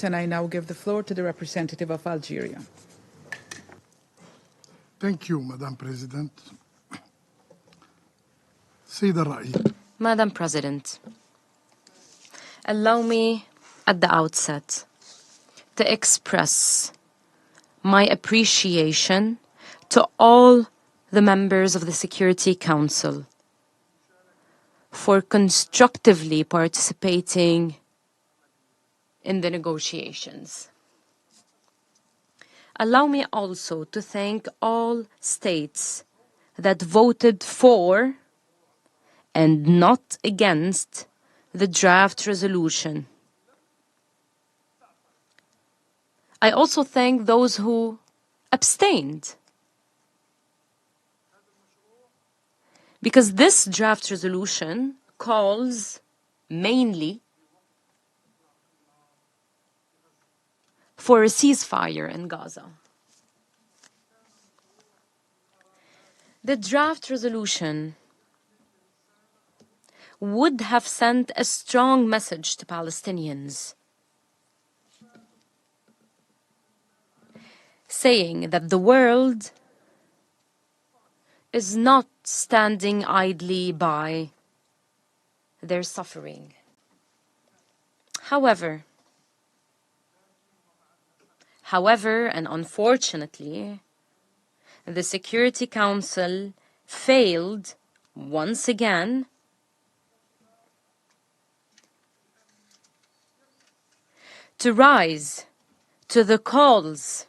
And I now give the floor to the representative of Algeria. Thank you, Madam President. سيد الرئيس. Madam President, allow me at the outset to express my appreciation to all the members of the Security Council for constructively participating in the negotiations. Allow me also to thank all states that voted for and not against the draft resolution. I also thank those who abstained, because this draft resolution calls mainly for a ceasefire in Gaza. The draft resolution would have sent a strong message to Palestinians, saying that the world is not standing idly by their suffering. However, and unfortunately, the Security Council failed once again to rise to the calls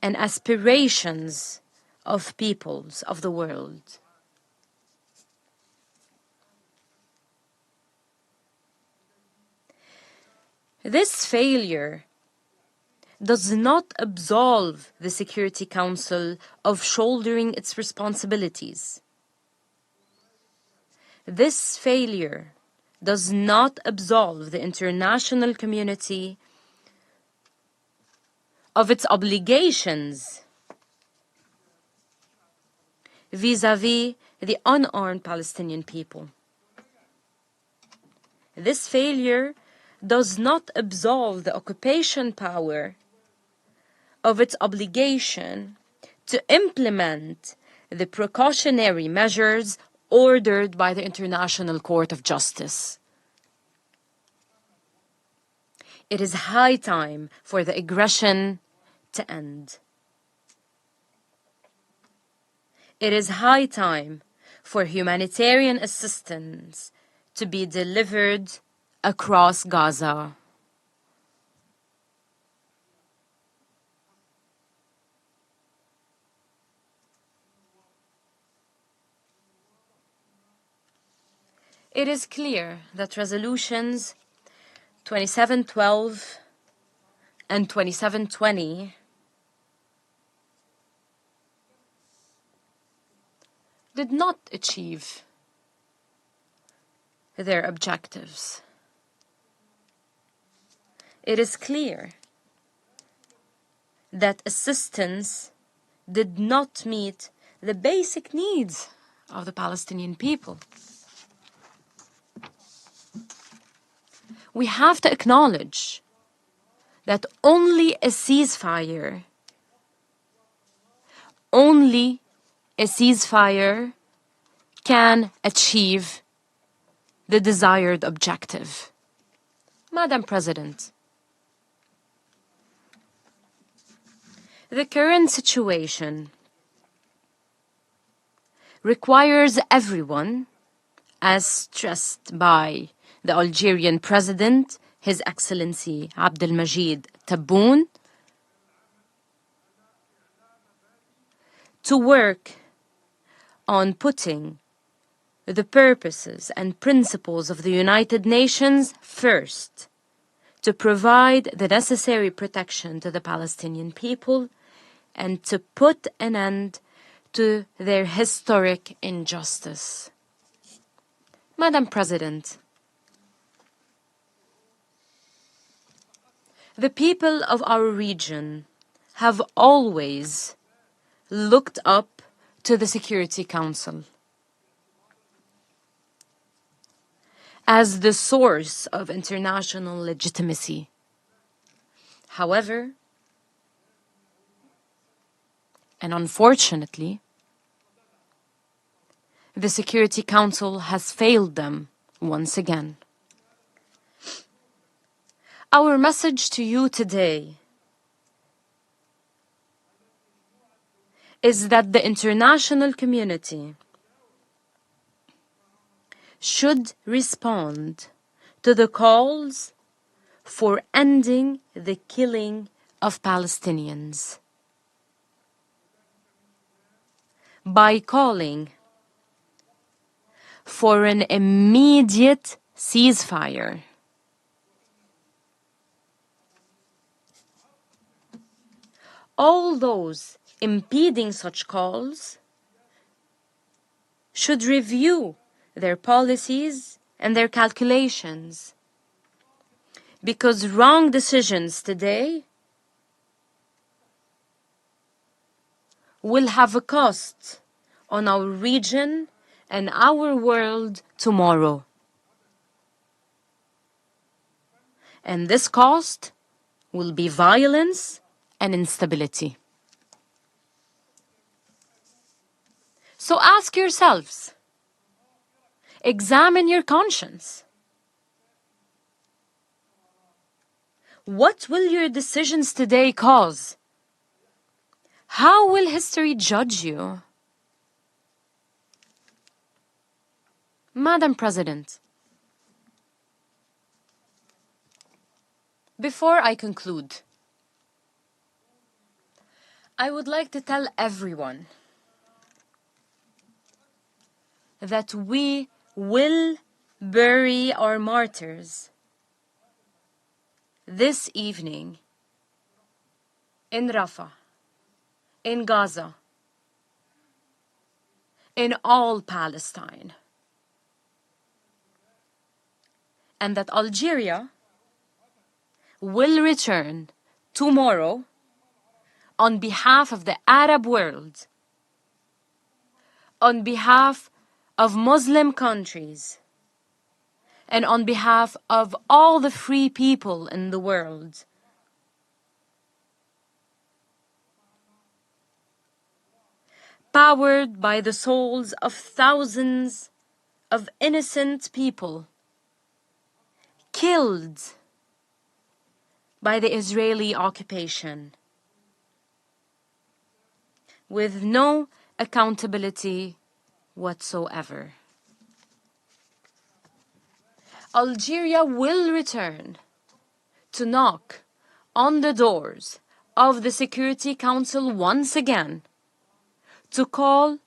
and aspirations of peoples of the world. This failure does not absolve the Security Council of shouldering its responsibilities. This failure does not absolve the international community of its obligations vis-à-vis the unarmed Palestinian people. This failure does not absolve the occupation power of its obligation to implement the precautionary measures ordered by the International Court of Justice. It is high time for the aggression to end. It is high time for humanitarian assistance to be delivered across Gaza. It is clear that resolutions 2712 and 2720 did not achieve their objectives. It is clear that assistance did not meet the basic needs of the Palestinian people. We have to acknowledge that only a ceasefire can achieve the desired objective. Madam President, the current situation requires everyone, as stressed by the Algerian President, His Excellency Abdelmajid Tebboune, to work on putting the purposes and principles of the United Nations first, to provide the necessary protection to the Palestinian people and to put an end to their historic injustice. Madam President, the people of our region have always looked up to the Security Council as the source of international legitimacy. However, and unfortunately, the Security Council has failed them once again. Our message to you today is that the international community should respond to the calls for ending the killing of Palestinians by calling for an immediate ceasefire. All those impeding such calls should review their policies and their calculations, because wrong decisions today will have a cost on our region and our world tomorrow. And this cost will be violence and instability. So ask yourselves, examine your conscience. What will your decisions today cause? How will history judge you? Madam President, before I conclude, I would like to tell everyone that we will bury our martyrs this evening in Rafah, in Gaza, in all Palestine, and that Algeria will return tomorrow on behalf of the Arab world, on behalf of Muslim countries, and on behalf of all the free people in the world. Powered by the souls of thousands of innocent people killed by the Israeli occupation, with no accountability whatsoever. Algeria will return to knock on the doors of the Security Council once again to call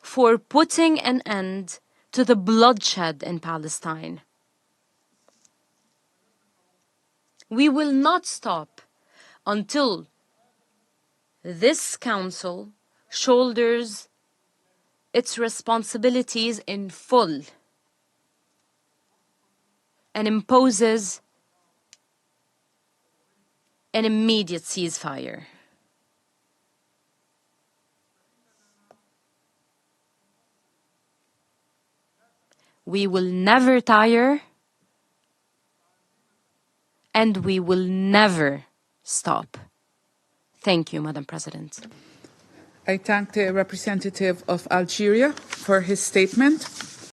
for putting an end to the bloodshed in Palestine. We will not stop until this council shoulders its responsibilities in full and imposes an immediate ceasefire. We will never tire, and we will never stop. Thank you, Madam President. I thank the representative of Algeria for his statement.